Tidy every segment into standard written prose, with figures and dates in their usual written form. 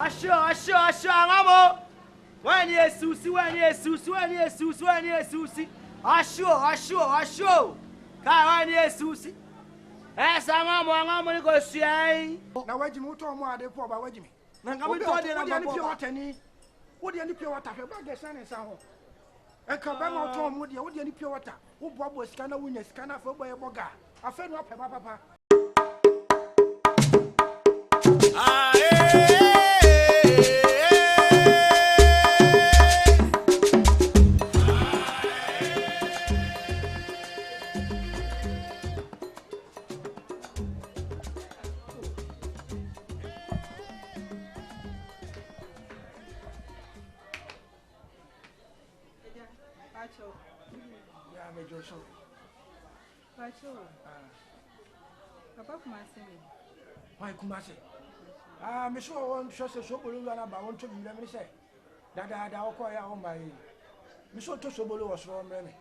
Asho, ngamo. When Yesusi. Asho. Ka when Yesusi. Esa ngamo ni go suai. Na wajimi uto mo ade ko ba wajimi. Na ngamo to de na pure water ni. Wo de ni pure water fe ba ge sane sa ho. E ka ba ma uto mo de wo de ni pure water. Wo boabo sika na wunya sika na fa boye boga. Afa no ape papa. Papa Kumasi. Why Kumasi? Me sure one shows a sobolo and about 1 to 11 say. Dada, Okoya on my. Me sure to sobolo was wrong, Remy.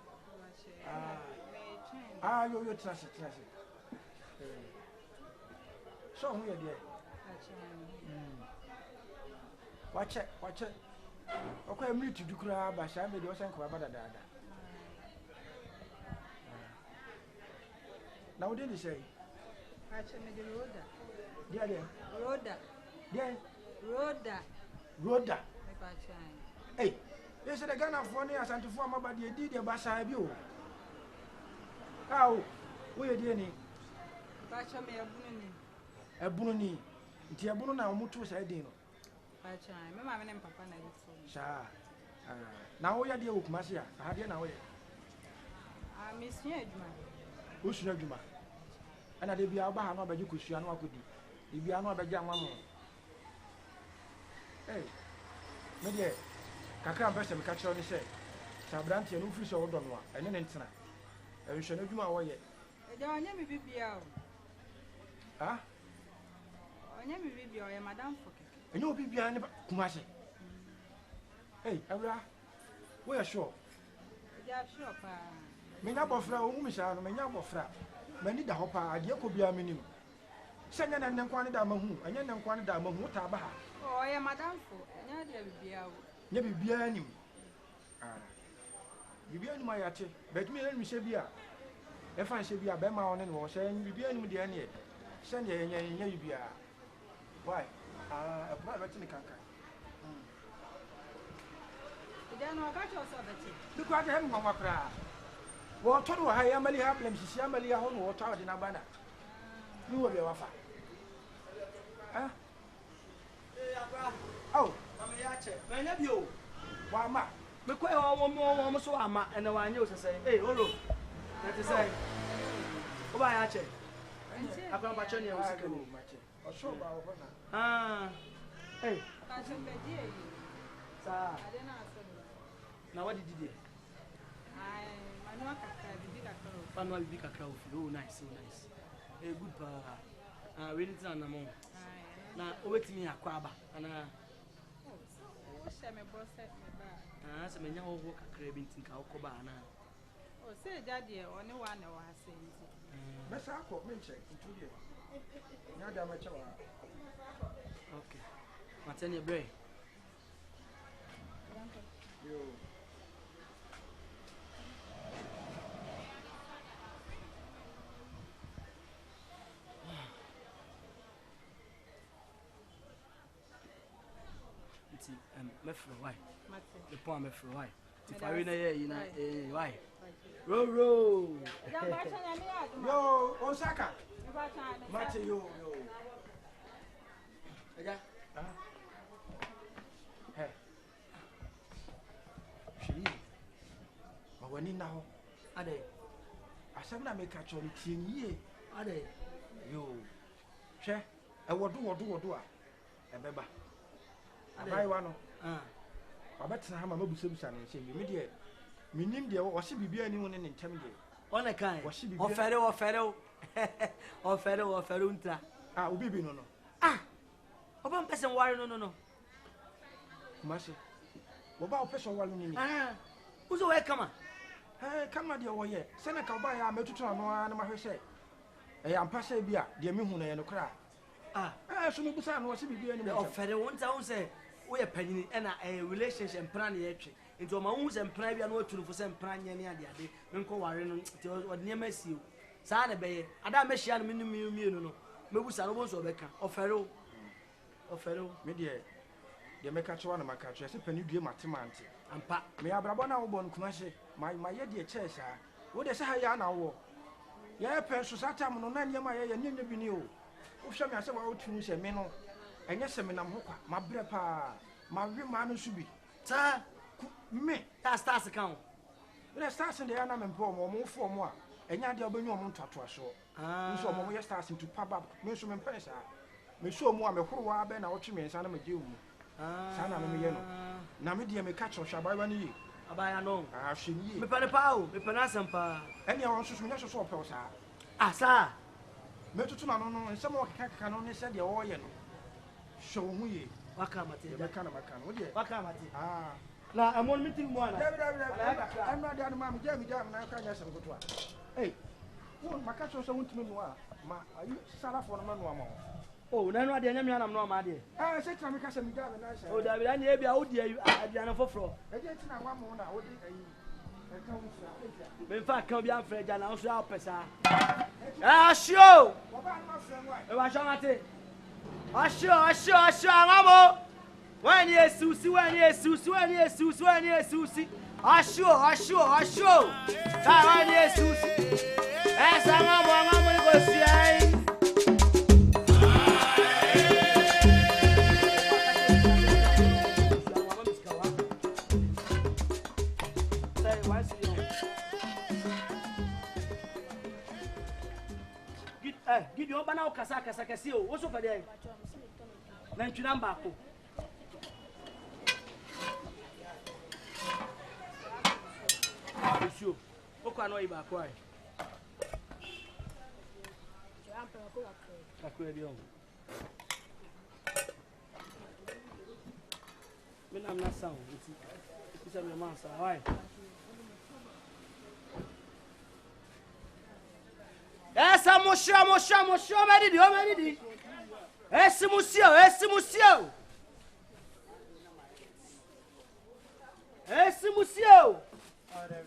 You trust it. So, we are there. Watch it. Okay, I'm to do crab, but I made your son about Dada. Now, what did you say? Rhoda. Hey, they said a gun of 1 year and to form about the did your basa of you. How? We are doing a bunny. Tiabuna Mutu said, Dino. Mamma and Papa. Now we are dear with Masia. I had now. Miss Yedman. Who's Regima? And I did be about how you could see and what could you be another young woman. Hey, my dear, Kaka best and catch on the set. Sabranti and Ufis or Donwa, and then Entina. I shall not do my way. I don't know me be out. Ah? I never be or Madame Fokker. And you'll be behind Kumasi. Hey, Abra, we are sure. They are sure, Pa. Menabofra, Umisha, Menabofra. Many the hopper, I could be a minimum. Send an unquanted Amahu, and then unquanted Amahu Tabaha. Oh, I am Madame Fokker, and I be out. Never be any. You be any my ate, but me and Mishabia. If I should be a Bema on and was saying, you be any with the end. Send ye, you be a. Why? A private in the canker. You don't know about yourself. Look at him, Mamma Cra. Well, told her I am a happy, she am a home or tower in Abana. You will be offer. Huh? Oh, I'm a yacht. My nephew. Why, ma? Me quite almost so am and I knew to say, hey, Olo. That is say. Oh, by Archie. I come back on your second. Or so about hey. I should be dear. Sir. I didn't answer. Now, what did you do? I know I Manual big crowd. Oh, nice. A good pa. Really, now, wait me a quaba. And me boss set me back. as a man, you walk a craving to Cobana. Oh, say, Daddy, only one was saying. Miss Aqua, mention into you. Now, damage. Okay. Matania Bray. Why? The poor me for why? If I win a year, you know, why? Row. Yo, Osaka. Mate, yo. Hey. She. But when in now, are they? I said, I make a choice in ye. Are they? Yo. Che, I will do. A beba. I buy one. I bet I'm a Muslim son and say, immediate. Meaning, there was she be anyone in intermediate. On a kind. Was she be or Ferro? Or Ferunta. Ah, Ubi no. Ah, one person wire no. Master, what about person one? Ah, who's away, come on? Hey, come on, dear warrior. Seneca by a metutra no animal say. I am passing beer, dear Mihuna and a cry. so me busa no se bibia ni me ofere won ta won say we panyini e na relationship plan na yetwe nti o ma hu se plan bia na oturu fo se plan nya ne ade ade menko ware no nti o de ma siu saa na beye ada ma hia no mienu no mebusa no bon so beka ofere me de me ka chewa na maka chewa se pani due matemante ampa me abrabo na wo bon kuma hye ma ye de che sha wo de se ha ya na wo ye pen so satam no na nyema ye nyenya bi ni o wo hwe me ase wa otunu se me no enye se me nam ho kwa ma bre pa ma we ma no su bi ta me ta stars kan le stars de ya na me mpo mo fo mo a enya de obenyu mo ntwato so nso mo ye stars into paba me so me pen sha me so mo a me horo wa be na wo twe me nsa na me je mu sana me ye no na me de me ka cho hwa ba ni yi abaya no hwe ni me pane pa o me pane asempa enya won so me so pe o sa asa me tutu na no nsem o kaka no ne se de wo ye no hwe wo hu ye waka mate me ka na maka no de waka mate na amon meeting mo ana I'm not there ma me jam na ka nya sem goto a hey won maka so wuntimi no a ma ayi sala fo no ma no ama oh na no ade nya me anam no ama ade se tra me ka sem jam na sha oh da bi na e bia wo di ade ana foforo e je tina wa mo na wo di ayi e ka wo fura me fa kan bi an fra ja na so a pesa asho wo ba ma fra wa e wa sho mate asho ngamo wani esusi asho ka wani esusi esa ngamo ni go si ai Gidi o bana o kasa kasi o wo so fa dey na ntuna mbako Monsieur, pourquoi non il va quoi? D'accord bien. Mais non na ça ici. C'est vraiment ça, ouais. Essa monsieur, Meridi. Esse monsieur.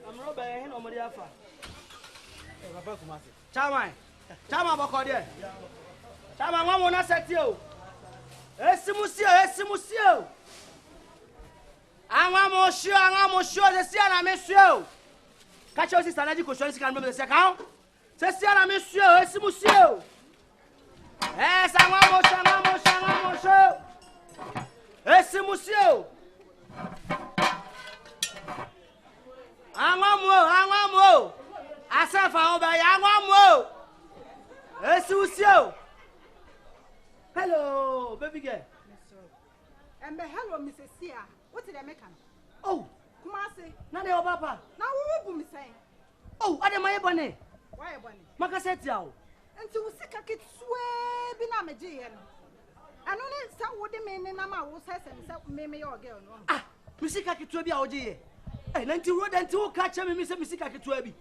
Amro ba hin omori afa. Papa kumase. Chama boko de. Chama nwa mo na seti o. Esi musio. Anwa mo shio de sia na me shio. Ka che o si sanaji ko shio si kan me se ka. Se sia na me shio, esi musio. Esa nwa mo shio. Esi musio. Anwamo asafa oba ya anwamo esusio hello baby girl hello Mrs. Sia what did I make am oh kumase na de obapa na wo bu mi say oh ade maye bone why bone makaseti awo enti wo sika ketwe bi na meje ye no anu ne sa wo de me ne na ma wo sese me your girl no misika ketwe bi a oje ye nanti roda nti wo ka che me se misika ketwa bi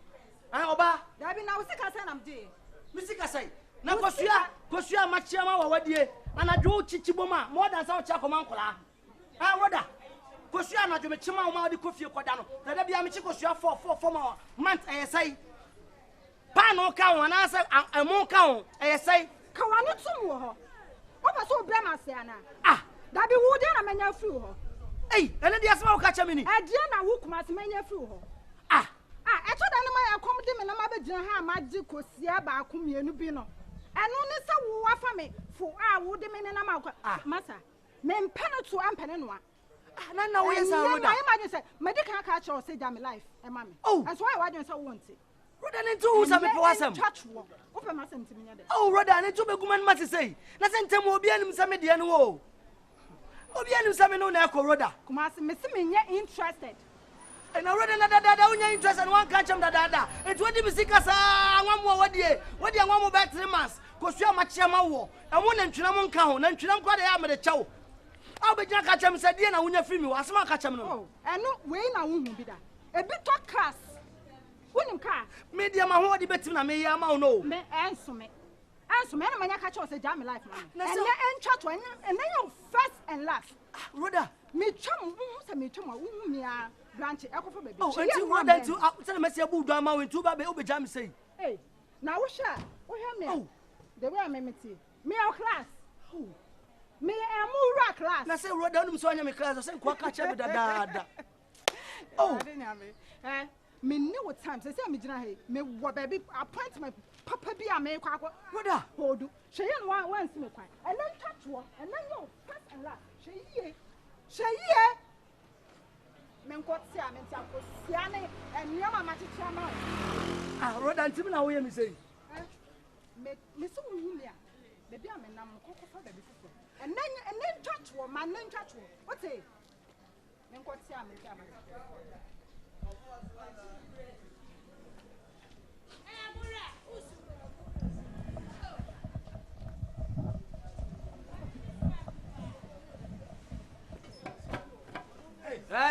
oba da bi na wo sika say nam je misika say na kosua machiama wa wadie anadwo chichiboma more than sa cha koma nkola roda kosua anadwo mechima wo ma wadi kofie koda no da bia mechi kosua 4 month say pa no ka won na say amon ka won say ka wanu tum wo ho wo ba so bra ma se ana da bi wo de na manya free ho ene dia sama uka chamini adia na wo kuma se manya free ho eto da ne ma yakom de me na ma be gina ha ma gi kosia ba akomienu bi no eno ne se wo afa me fo wo de me ne na ma masa me mpene to ampene no na wo yesa roda na imagine say medical ka cha o say jam life e ma me that's why why don't say won't roda ne to usa me po asem touch wo pe ma sem timi nya de roda ne to be guman ma say na se ntem obi anim sa me de no wo obi anim sa me no na ko roda kuma se me se me nya interested and already na dada unya interest and one catch him dada it wodi bisika sa anwamo wodi anwamo back 3 months kosua machiama wo and won ntwena mo nka ho na ntwena nkwa da ya me de chew aw be gina catch him say die na unya film wo asema catch him no eno we na wo hu bi da ebi to class wonim ka media ma ho wodi betim na me ya ma no me enso me Answer me, I'm not catch us a jam life, man. And then chat one, and then you first and last. Rhoda, Me chum, me chum, me a branch, echo for baby. oh, and you want them to tell me, Messiah Budama, and two baby, Obajam say. Hey, now we shall. We have me. Oh, the way I made me our class. Oh, me a Mura class. I say, Rhoda, I'm so I'm class, I said, Quack, oh, eh, me know what times I say, me what baby appointment. Papa be a make up. Rhoda, hold you. She ain't once me quite. And then touch one, and then you first and last. She ye. Men got Siam and Siane and Yama Matichama. ah, Rhoda, and Timina, we me say. Miss Julia, maybe I'm a number for the before. And then touch one, man, then touch one. What's it? Men got Siam and Yama.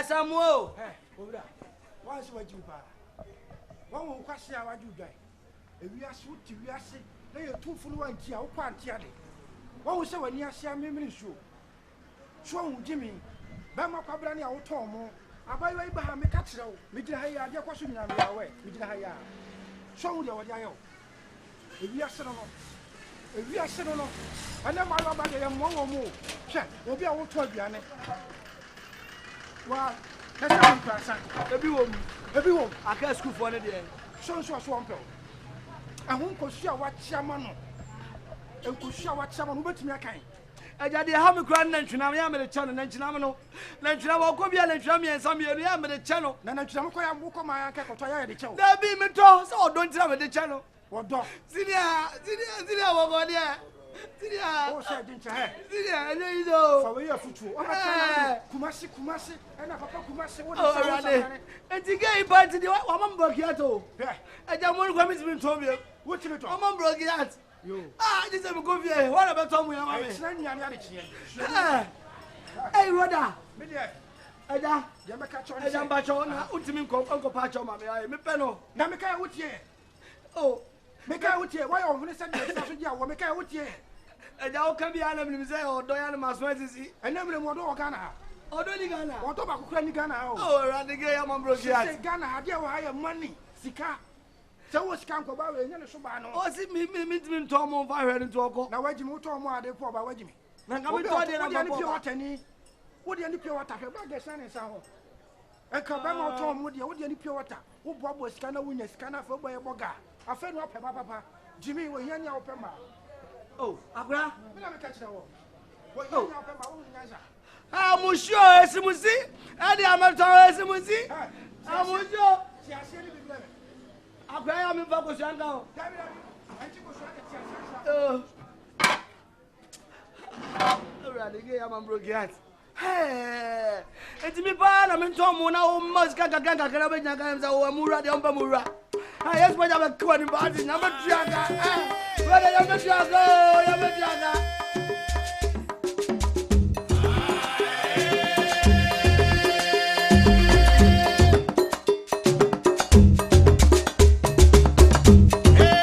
Samuel. Hey, Oda. Why is what you buy? One will question what you die. If we are sweet, we are sick. They are too full one tea, or quite tea. What was so when you see a memory show? Show Jimmy. Bama Cabrani, our Tomo. I buy way behind me, catch you. Midday, I just question you away. Midday, show you what I owe. If we are sitting on, if we are sitting on, and then my love, I am one or more. Check, will be our 12 years. Well, that's how you pass. Everyone, I can't school for any day. So swamp. I won't go share what Shamano. And go share what Shaman went to me. I got the hammer grand and Chinam the channel and Chinamano. Then Chinamo Cobia and Chami and some year the channel. Then I tell you, walk on my uncle to tire the channel. There be me toss, so don't tell me the channel. What dog? Sinia, walk on there. Oh, said, didn't you have? Sinia, there you go. For your foot. Kumasi, and a papa Kumasi. Oh, and to get invited to one Brokiato. I don't want to come into Tobia. What you talk? I'm Brokiat. This is a good year. What about Tommy? Hey, Rhoda. Ada, Yamaka, Bachona, Ultimate Uncle Pacho, my penal. Namaka, what ye? Oh, make out with you. Why are you saying that? Make out with you. And now can be an enemy or Diana Maswezi. I never want to Ghana. Oh, don't you Ghana? What about Ghana? Oh, around the gay, I'm on Brokiat. Ghana had your higher money. Sika. So what's come about and Subano? Oh, see me, Tom on fire and talk. Now, wait, you told me they pour by Wajimi. Now, come to the pure water. What do you pure water? About the sun and sound. And come out, Tom, what do you pure water? Who Bob was scanner when you scanner for by a boga? I fed up, Papa. Jimmy, will hear your pema. Oh, Abra, let me catch the wall. What you have? I'm sure as you see, and I'm as you see. I'm sure. I'm in Focus now. I'm broken. Hey, it's me, I'm in Tom. Now, must get a gang of Carabin. I'm Mura, the Umpamura. I just want to have a 20 body number. Whether you're a